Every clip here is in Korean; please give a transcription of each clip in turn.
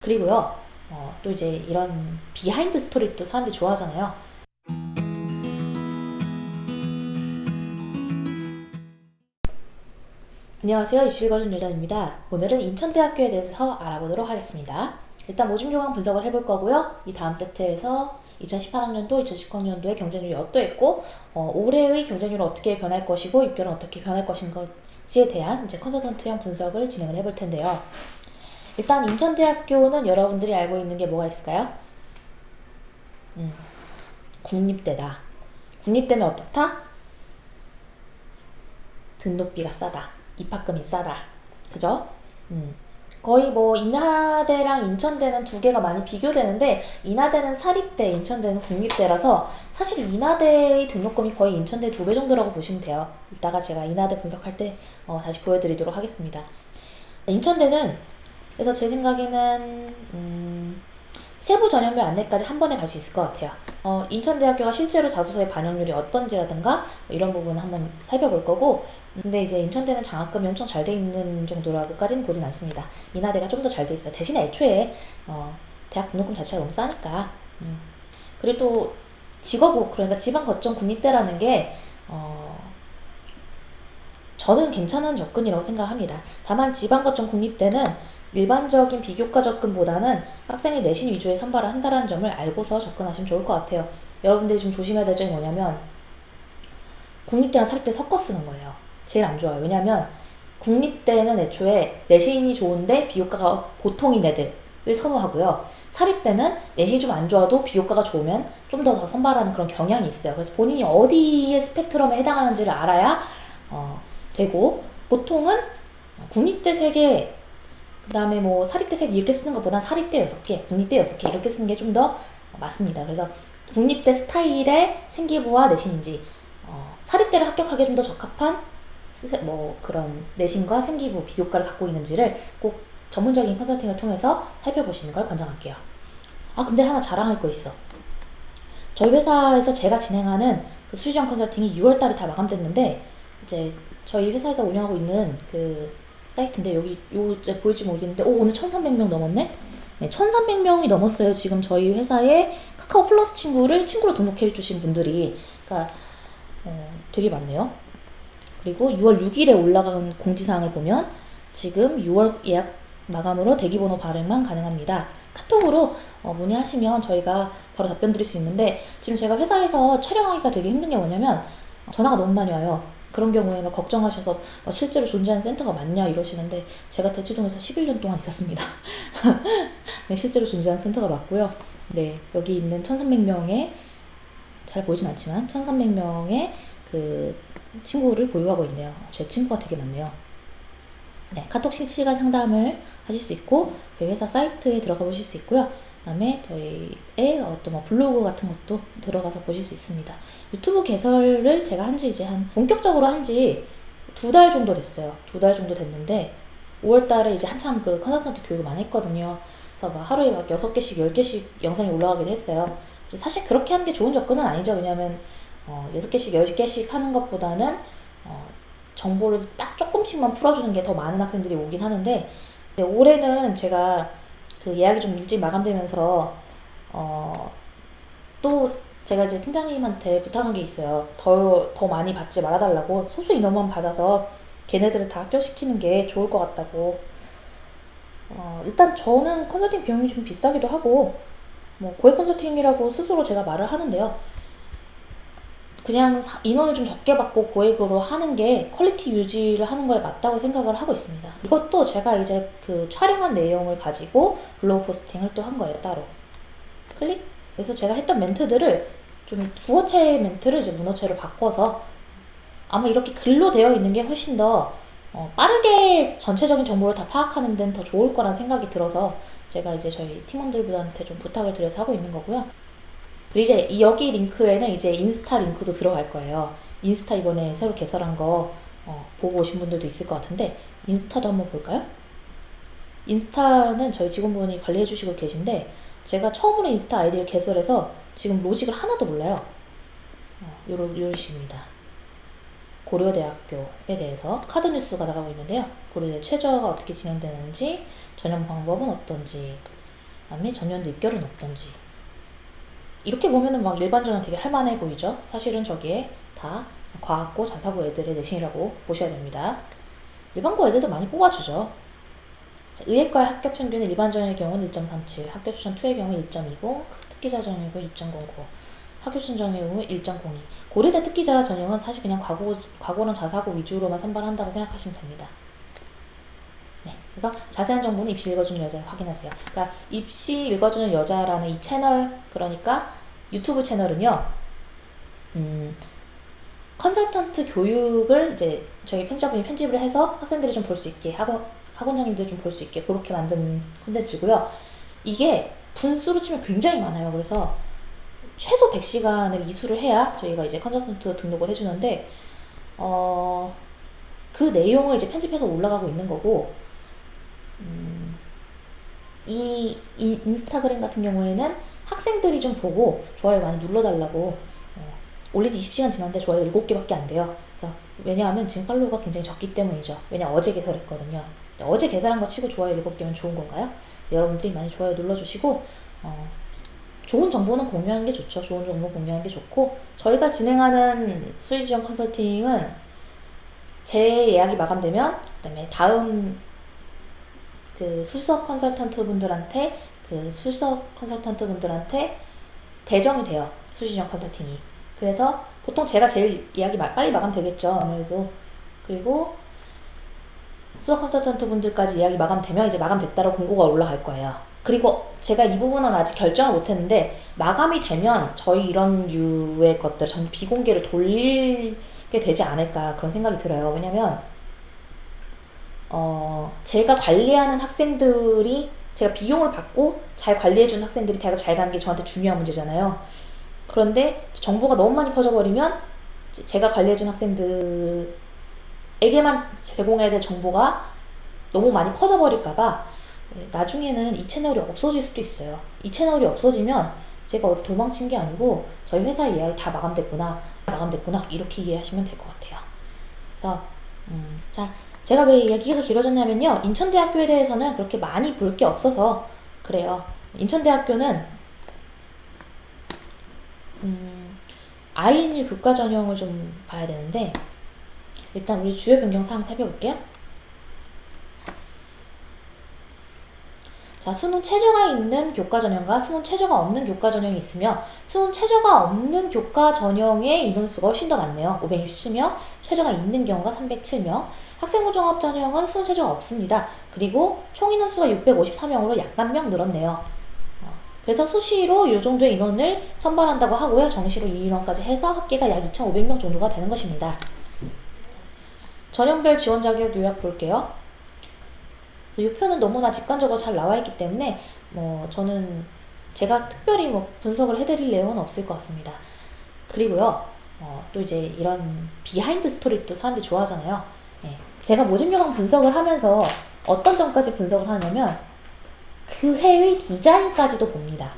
그리고요, 또 이제 이런 비하인드 스토리를 또 사람들이 좋아하잖아요. 안녕하세요. 입시 읽어준 여자입니다. 오늘은 인천대학교에 대해서 알아보도록 하겠습니다. 일단 모집 요강 분석을 해볼 거고요. 이 다음 세트에서 2018학년도, 2019학년도의 경쟁률이 어떠했고, 올해의 경쟁률은 어떻게 변할 것이고, 입결은 어떻게 변할 것인지에 대한 이제 컨설턴트형 분석을 진행을 해볼 텐데요. 일단 인천대학교는 여러분들이 알고 있는 게 뭐가 있을까요? 국립대다. 국립대면 어떻다? 등록비가 싸다. 입학금이 싸다. 그죠? 거의 뭐 인하대랑 인천대는 두 개가 많이 비교되는데, 인하대는 사립대, 인천대는 국립대라서 사실 인하대의 등록금이 거의 인천대 2배 정도라고 보시면 돼요. 이따가 제가 인하대 분석할 때 다시 보여드리도록 하겠습니다. 인천대는 그래서 제 생각에는 세부 전형별 안내까지 한 번에 갈 수 있을 것 같아요. 인천대학교가 실제로 자소서의 반영률이 어떤지라든가 이런 부분 한번 살펴볼 거고, 근데 이제 인천대는 장학금이 엄청 잘 돼 있는 정도라고까지는 보진 않습니다. 인하대가 좀 더 잘 돼 있어요. 대신에 애초에 대학 등록금 자체가 너무 싸니까. 그리고 또 직업국, 그러니까 지방거점 국립대라는 게 저는 괜찮은 접근이라고 생각합니다. 다만 지방거점 국립대는 일반적인 비교과 접근보다는 학생이 내신 위주의 선발을 한다는 점을 알고서 접근하시면 좋을 것 같아요. 여러분들이 좀 조심해야 될 점이 뭐냐면 국립대랑 사립대 섞어 쓰는 거예요. 제일 안 좋아요. 왜냐면 국립대는 애초에 내신이 좋은데 비교과가 보통인 애들을 선호하고요. 사립대는 내신이 좀 안 좋아도 비교과가 좋으면 좀 더 선발하는 그런 경향이 있어요. 그래서 본인이 어디의 스펙트럼에 해당하는지를 알아야 되고, 보통은 국립대 3개, 그 다음에 뭐 사립대 3개 이렇게 쓰는 것보단 사립대 6개, 국립대 6개 이렇게 쓰는 게 좀 더 맞습니다. 그래서 국립대 스타일의 생기부와 내신인지, 사립대를 합격하기에 좀 더 적합한 그런 내신과 생기부, 비교과를 갖고 있는지를 꼭 전문적인 컨설팅을 통해서 살펴보시는 걸 권장할게요. 근데 하나 자랑할 거 있어. 저희 회사에서 제가 진행하는 그 수시전 컨설팅이 6월달에 다 마감됐는데, 이제 저희 회사에서 운영하고 있는 그 사이트인데, 여기 이제 보일지 모르겠는데 오늘 1300명 넘었네? 네, 1300명이 넘었어요. 지금 저희 회사에 카카오 플러스 친구로 등록해 주신 분들이. 그러니까 되게 많네요. 그리고 6월 6일에 올라간 공지사항을 보면 지금 6월 예약 마감으로 대기번호 발행만 가능합니다. 카톡으로 문의하시면 저희가 바로 답변 드릴 수 있는데, 지금 제가 회사에서 촬영하기가 되게 힘든 게 뭐냐면 전화가 너무 많이 와요. 그런 경우에 막 걱정하셔서 실제로 존재하는 센터가 맞냐 이러시는데, 제가 대치동에서 11년 동안 있었습니다. 네, 실제로 존재하는 센터가 맞고요. 네, 여기 있는 1300명의, 잘 보이진 않지만 1300명의 그 친구를 보유하고 있네요. 제 친구가 되게 많네요. 네, 카톡 실시간 상담을 하실 수 있고, 저희 회사 사이트에 들어가 보실 수 있고요. 그 다음에 저희의 어떤 뭐 블로그 같은 것도 들어가서 보실 수 있습니다. 유튜브 개설을 제가 본격적으로 한지 2달 정도 됐어요. 2달 정도 됐는데, 5월달에 이제 한참 그 컨설턴트 교육을 많이 했거든요. 그래서 막 하루에 막 6개씩, 10개씩 영상이 올라가기도 했어요. 사실 그렇게 하는 게 좋은 접근은 아니죠. 왜냐면 6개씩, 10개씩 하는 것보다는 정보를 딱 조금씩만 풀어주는 게 더 많은 학생들이 오긴 하는데, 올해는 제가 그 예약이 좀 일찍 마감되면서 또 제가 이제 팀장님한테 부탁한 게 있어요. 더 많이 받지 말아달라고. 소수 인원만 받아서 걔네들을 다 합격시키는 게 좋을 것 같다고. 일단 저는 컨설팅 비용이 좀 비싸기도 하고, 뭐 고액 컨설팅이라고 스스로 제가 말을 하는데요. 그냥 인원을 좀 적게 받고 고액으로 하는 게 퀄리티 유지를 하는 거에 맞다고 생각을 하고 있습니다. 이것도 제가 이제 그 촬영한 내용을 가지고 블로그 포스팅을 또 한 거예요, 따로. 클릭? 그래서 제가 했던 멘트들을 좀 구어체 멘트를 이제 문어체로 바꿔서, 아마 이렇게 글로 되어 있는 게 훨씬 더 빠르게 전체적인 정보를 다 파악하는 데는 더 좋을 거란 생각이 들어서 제가 이제 저희 팀원들한테 좀 부탁을 드려서 하고 있는 거고요. 그리고 이제 여기 링크에는 이제 인스타 링크도 들어갈 거예요. 인스타 이번에 새로 개설한 거 보고 오신 분들도 있을 것 같은데, 인스타도 한번 볼까요? 인스타는 저희 직원분이 관리해 주시고 계신데, 제가 처음으로 인스타 아이디를 개설해서 지금 로직을 하나도 몰라요. 요런 식입니다. 고려대학교에 대해서 카드 뉴스가 나가고 있는데요. 고려대 최저가 어떻게 진행되는지, 전형 방법은 어떤지, 그다음에 전년도 입결은 없던지. 이렇게 보면은 막 일반 전형 되게 할만해 보이죠? 사실은 저기에 다 과학고 자사고 애들의 내신이라고 보셔야 됩니다. 일반고 애들도 많이 뽑아주죠. 자, 의예과의 합격 평균은 일반 전형의 경우는 1.37, 학교 추천 2의 경우 1.20, 특기자 전형의 경우 2.09, 학교 추천 전형의 경우 1.02. 고려대 특기자 전형은 사실 그냥 과고랑 자사고 위주로만 선발한다고 생각하시면 됩니다. 네, 그래서 자세한 정보는 입시 읽어주는 여자 확인하세요. 그러니까 입시 읽어주는 여자라는 이 채널, 그러니까 유튜브 채널은요, 컨설턴트 교육을 이제 저희 편집자분이 편집을 해서 학생들이 좀 볼 수 있게, 학원장님들이 좀 볼 수 있게 그렇게 만든 콘텐츠고요. 이게 분수로 치면 굉장히 많아요. 그래서 최소 100시간을 이수를 해야 저희가 이제 컨설턴트 등록을 해주는데, 그 내용을 이제 편집해서 올라가고 있는 거고, 이 인스타그램 같은 경우에는 학생들이 좀 보고 좋아요 많이 눌러달라고, 올린 지 20시간 지났는데 좋아요 7개밖에 안 돼요. 그래서 왜냐하면 지금 팔로우가 굉장히 적기 때문이죠. 왜냐 어제 개설했거든요. 어제 개설한 거 치고 좋아요 7개면 좋은 건가요? 여러분들이 많이 좋아요 눌러주시고, 좋은 정보는 공유하는 게 좋죠. 좋은 정보 공유하는 게 좋고, 저희가 진행하는 수의지원 컨설팅은 제 예약이 마감되면, 그다음에 다음 그 수석 컨설턴트 분들한테 배정이 돼요. 수의지원 컨설팅이. 그래서 보통 제가 제일 예약이 빨리 마감되겠죠. 아무래도. 그리고 수석 컨설턴트 분들까지 예약이 마감되면 이제 마감됐다고 공고가 올라갈 거예요. 그리고 제가 이 부분은 아직 결정을 못했는데, 마감이 되면 저희 이런 류의 것들 전부 비공개를 돌리게 되지 않을까 그런 생각이 들어요. 왜냐면 제가 관리하는 학생들이, 제가 비용을 받고 잘 관리해주는 학생들이 대학을 잘 가는 게 저한테 중요한 문제잖아요. 그런데 정보가 너무 많이 퍼져버리면 제가 관리해준 학생들에게만 제공해야 될 정보가 너무 많이 퍼져버릴까봐 나중에는 이 채널이 없어질 수도 있어요. 이 채널이 없어지면 제가 어디 도망친 게 아니고 저희 회사 예약이 다 마감됐구나 이렇게 이해하시면 될 것 같아요. 그래서 자, 제가 왜 얘기가 길어졌냐면요, 인천대학교에 대해서는 그렇게 많이 볼 게 없어서 그래요. 인천대학교는 INU 교과 전형을 좀 봐야 되는데, 일단 우리 주요 변경 사항 살펴볼게요. 자, 수능 최저가 있는 교과 전형과 수능 최저가 없는 교과 전형이 있으며, 수능 최저가 없는 교과 전형의 인원수가 훨씬 더 많네요. 567명, 최저가 있는 경우가 307명. 학생부 종합 전형은 수능 최저가 없습니다. 그리고 총 인원수가 654명으로 약간 명 늘었네요. 그래서 수시로 이 정도의 인원을 선발한다고 하고요. 정시로 이 인원까지 해서 합계가 약 2,500명 정도가 되는 것입니다. 전형별 지원 자격 요약 볼게요. 이 표는 너무나 직관적으로 잘 나와 있기 때문에 저는 제가 특별히 분석을 해드릴 내용은 없을 것 같습니다. 그리고요, 또 이제 이런 비하인드 스토리 또 사람들이 좋아하잖아요. 네. 제가 모집 요강 분석을 하면서 어떤 점까지 분석을 하냐면 그 해의 디자인까지도 봅니다.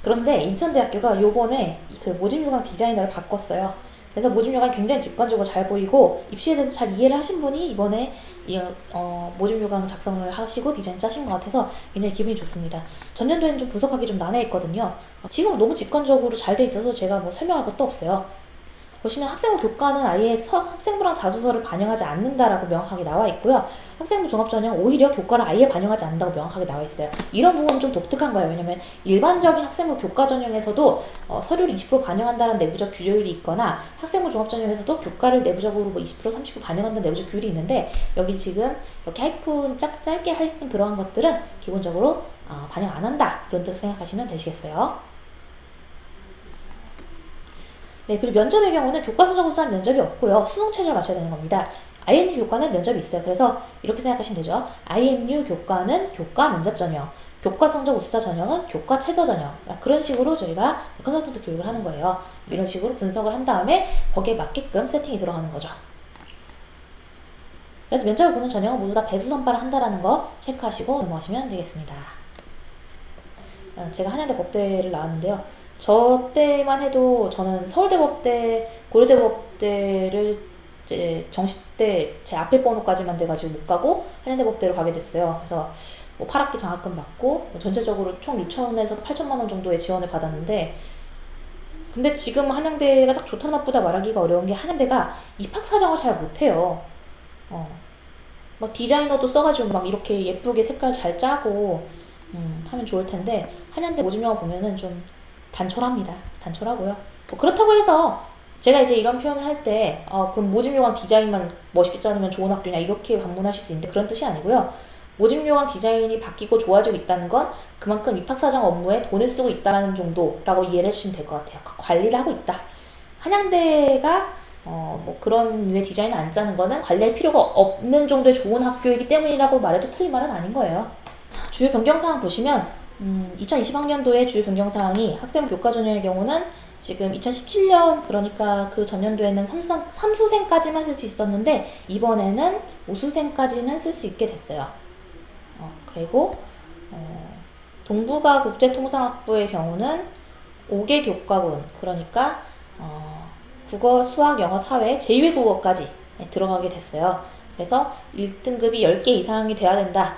그런데 인천대학교가 요번에 그 모집 요강 디자이너를 바꿨어요. 그래서 모집 요강이 굉장히 직관적으로 잘 보이고, 입시에 대해서 잘 이해를 하신 분이 이번에 모집 요강 작성을 하시고 디자인 짜신 것 같아서 굉장히 기분이 좋습니다. 전년도에는 좀 분석하기 좀 난해했거든요. 지금 너무 직관적으로 잘 돼 있어서 제가 설명할 것도 없어요. 보시면 학생부 교과는 아예 학생부랑 자소서를 반영하지 않는다라고 명확하게 나와 있고요. 학생부 종합전형 오히려 교과를 아예 반영하지 않는다고 명확하게 나와 있어요. 이런 부분은 좀 독특한 거예요. 왜냐면 일반적인 학생부 교과 전형에서도 서류를 20% 반영한다는 내부적 규율이 있거나, 학생부 종합전형에서도 교과를 내부적으로 20% 30% 반영한다는 내부적 규율이 있는데, 여기 지금 이렇게 짧게 하이픈 들어간 것들은 기본적으로 반영 안 한다, 이런 뜻으로 생각하시면 되시겠어요. 네, 그리고 면접의 경우는 교과 성적 우수한 면접이 없고요. 수능 체제를 맞춰야 되는 겁니다. INU 교과는 면접이 있어요. 그래서 이렇게 생각하시면 되죠. INU 교과는 교과 면접 전형, 교과 성적 우수자 전형은 교과 최저 전형. 그런 식으로 저희가 컨설턴트 교육을 하는 거예요. 이런 식으로 분석을 한 다음에 거기에 맞게끔 세팅이 들어가는 거죠. 그래서 면접을 보는 전형은 모두 다 배수 선발을 한다는 거 체크하시고 넘어가시면 되겠습니다. 제가 한양대 법대를 나왔는데요. 저 때만 해도 저는 서울대법대, 고려대법대를 이제 정시 때 제 앞에 번호까지만 돼가지고 못 가고 한양대법대로 가게 됐어요. 그래서 뭐 8학기 장학금 받고 뭐 전체적으로 총 6천원에서 8천만 원 정도의 지원을 받았는데, 근데 지금 한양대가 딱 좋다 나쁘다 말하기가 어려운 게 한양대가 입학 사정을 잘 못해요. 막 디자이너도 써가지고 막 이렇게 예쁘게 색깔 잘 짜고 하면 좋을 텐데, 한양대 모집영화 보면은 좀 단촐합니다. 단촐하고요. 뭐 그렇다고 해서 제가 이제 이런 표현을 할 때 그럼 모집영화 디자인만 멋있게 짜면 좋은 학교냐 이렇게 반문하실 수 있는데, 그런 뜻이 아니고요. 모집영화 디자인이 바뀌고 좋아지고 있다는 건 그만큼 입학사정 업무에 돈을 쓰고 있다는 정도라고 이해를 해주시면 될 것 같아요. 관리를 하고 있다. 한양대가 뭐 그런 류의 디자인을 안 짜는 거는 관리할 필요가 없는 정도의 좋은 학교이기 때문이라고 말해도 틀린 말은 아닌 거예요. 주요 변경사항 보시면 2020학년도의 주요 변경사항이 학생 교과 전형의 경우는 지금 2017년, 그러니까 그 전년도에는 삼수생까지만 쓸 수 있었는데 이번에는 오수생까지는 쓸 수 있게 됐어요. 그리고 동북아 국제통상학부의 경우는 5개 교과군, 그러니까 국어, 수학, 영어, 사회, 제2외국어까지 들어가게 됐어요. 그래서 1등급이 10개 이상이 돼야 된다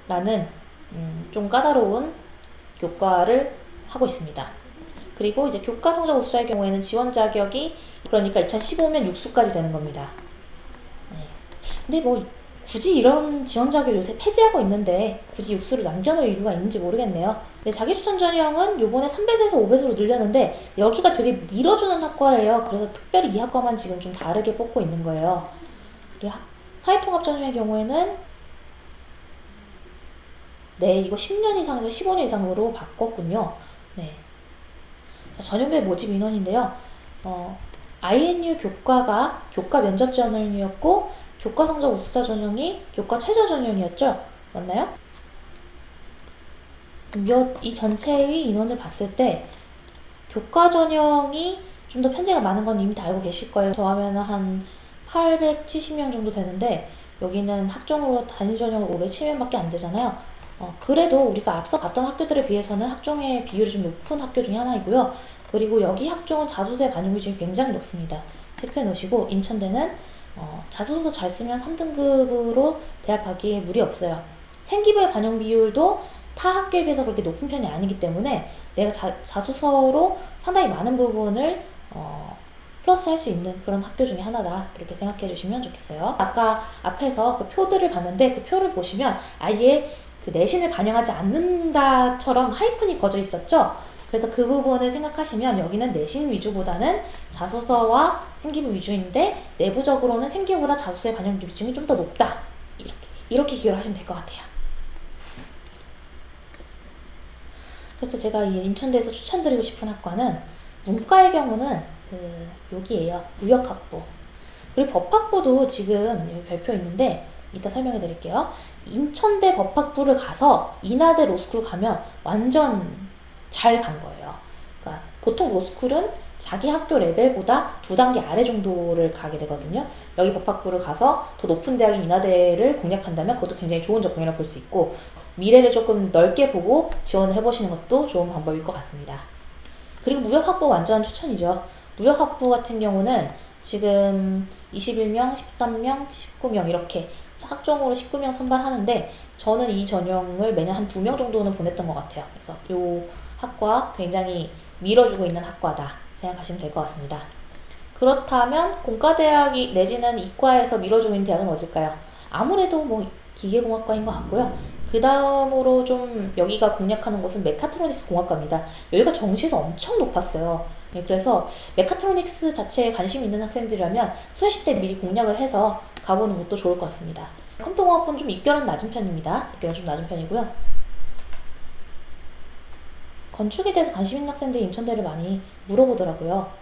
라는 좀 까다로운 교과를 하고 있습니다. 그리고 이제 교과 성적 우수자의 경우에는 지원 자격이 그러니까 2015면 6수까지 되는 겁니다. 근데 뭐 굳이 이런 지원 자격 요새 폐지하고 있는데 굳이 6수를 남겨놓을 이유가 있는지 모르겠네요. 근데 자기추천 전형은 요번에 3배수에서 5배수로 늘렸는데 여기가 되게 밀어주는 학과래요. 그래서 특별히 이 학과만 지금 좀 다르게 뽑고 있는 거예요. 그리고 사회통합 전형의 경우에는 네, 이거 10년 이상에서 15년 이상으로 바꿨군요. 네. 자, 전형별 모집 인원인데요. INU 교과가 교과 면접 전형이었고, 교과 성적 우수자 전형이 교과 최저 전형이었죠. 맞나요? 이 전체의 인원을 봤을 때 교과 전형이 좀 더 편제가 많은 건 이미 다 알고 계실 거예요. 더하면 한 870명 정도 되는데 여기는 학종으로 단위 전형을 507명밖에 안 되잖아요. 그래도 우리가 앞서 봤던 학교들에 비해서는 학종의 비율이 좀 높은 학교 중에 하나이고요. 그리고 여기 학종은 자소서의 반영 비중이 굉장히 높습니다. 체크해 놓으시고, 인천대는 자소서 잘 쓰면 3등급으로 대학 가기에 무리 없어요. 생기부의 반영 비율도 타 학교에 비해서 그렇게 높은 편이 아니기 때문에 내가 자소서로 상당히 많은 부분을 플러스 할 수 있는 그런 학교 중에 하나다, 이렇게 생각해 주시면 좋겠어요. 아까 앞에서 그 표들을 봤는데 그 표를 보시면 아예 그 내신을 반영하지 않는다처럼 하이픈이 거져 있었죠. 그래서 그 부분을 생각하시면 여기는 내신 위주보다는 자소서와 생기부 위주인데 내부적으로는 생기부보다 자소서의 반영 비중이 좀 더 높다, 이렇게 기여를 하시면 될 것 같아요. 그래서 제가 이 인천대에서 추천드리고 싶은 학과는 문과의 경우는 여기에요. 무역학부. 그리고 법학부도 지금 여기 별표 있는데 이따 설명해 드릴게요. 인천대 법학부를 가서 인하대 로스쿨 가면 완전 잘 간 거예요. 그러니까 보통 로스쿨은 자기 학교 레벨보다 2단계 아래 정도를 가게 되거든요. 여기 법학부를 가서 더 높은 대학인 인하대를 공략한다면 그것도 굉장히 좋은 접근이라고 볼 수 있고, 미래를 조금 넓게 보고 지원을 해보시는 것도 좋은 방법일 것 같습니다. 그리고 무역학부 완전 추천이죠. 무역학부 같은 경우는 지금 21명, 13명, 19명 이렇게 학종으로 19명 선발하는데 저는 이 전형을 매년 한 2명 정도는 보냈던 것 같아요. 그래서 이 학과 굉장히 밀어주고 있는 학과다 생각하시면 될 것 같습니다. 그렇다면 공과대학이 내지는 이과에서 밀어주고 있는 대학은 어딜까요? 아무래도 뭐 기계공학과인 것 같고요. 그 다음으로 좀 여기가 공략하는 곳은 메카트로닉스 공학과입니다. 여기가 정시에서 엄청 높았어요. 네, 그래서 메카트로닉스 자체에 관심 있는 학생들이라면 수시 때 미리 공략을 해서 가보는 것도 좋을 것 같습니다. 컴퓨터공학부는 좀 입결은 낮은 편입니다. 입결은 좀 낮은 편이고요. 건축에 대해서 관심 있는 학생들이 인천대를 많이 물어보더라고요.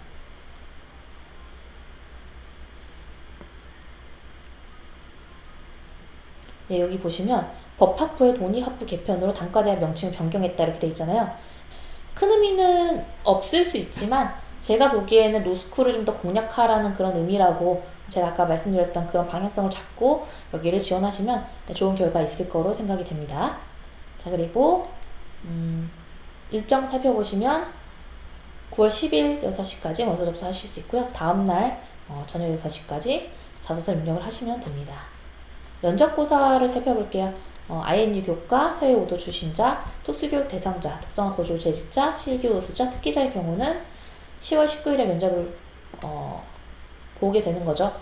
네, 여기 보시면 법학부의 돈이학부 개편으로 단과대학 명칭을 변경했다 이렇게 돼 있잖아요. 큰 의미는 없을 수 있지만 제가 보기에는 로스쿨을 좀 더 공략하라는 그런 의미라고, 제가 아까 말씀드렸던 그런 방향성을 잡고 여기를 지원하시면 좋은 결과 있을 거로 생각이 됩니다. 자, 그리고 일정 살펴보시면 9월 10일 6시까지 원서 접수하실 수 있고요. 다음날 저녁 6시까지 자소서 입력을 하시면 됩니다. 면접고사를 살펴볼게요. INU 교과, 서해 5도 출신자, 특수교육 대상자, 특성화 거주 재직자, 실기 우수자, 특기자의 경우는 10월 19일에 면접을 보게 되는 거죠.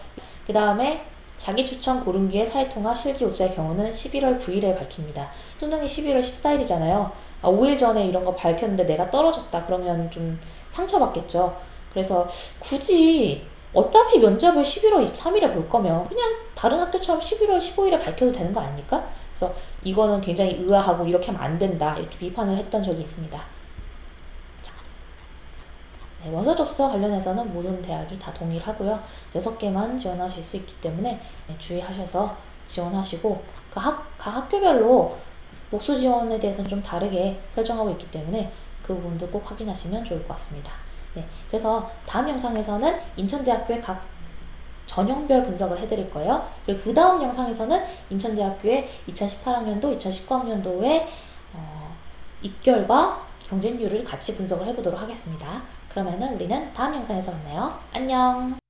그 다음에 자기 추천 고른기의 사회통합 실기 우수자의 경우는 11월 9일에 밝힙니다. 수능이 11월 14일이잖아요. 5일 전에 이런 거 밝혔는데 내가 떨어졌다 그러면 좀 상처받겠죠. 그래서 굳이 어차피 면접을 11월 23일에 볼 거면 그냥 다른 학교처럼 11월 15일에 밝혀도 되는 거 아닙니까? 그래서 이거는 굉장히 의아하고 이렇게 하면 안 된다 이렇게 비판을 했던 적이 있습니다. 네, 원서 접수와 관련해서는 모든 대학이 다 동일하고요. 6개만 지원하실 수 있기 때문에 주의하셔서 지원하시고 각 학교별로 복수 지원에 대해서는 좀 다르게 설정하고 있기 때문에 그 부분도 꼭 확인하시면 좋을 것 같습니다. 네, 그래서 다음 영상에서는 인천대학교의 각 전형별 분석을 해드릴 거예요. 그리고 그 다음 영상에서는 인천대학교의 2018학년도, 2019학년도의 입결과 경쟁률을 같이 분석을 해보도록 하겠습니다. 그러면은 우리는 다음 영상에서 만나요. 안녕!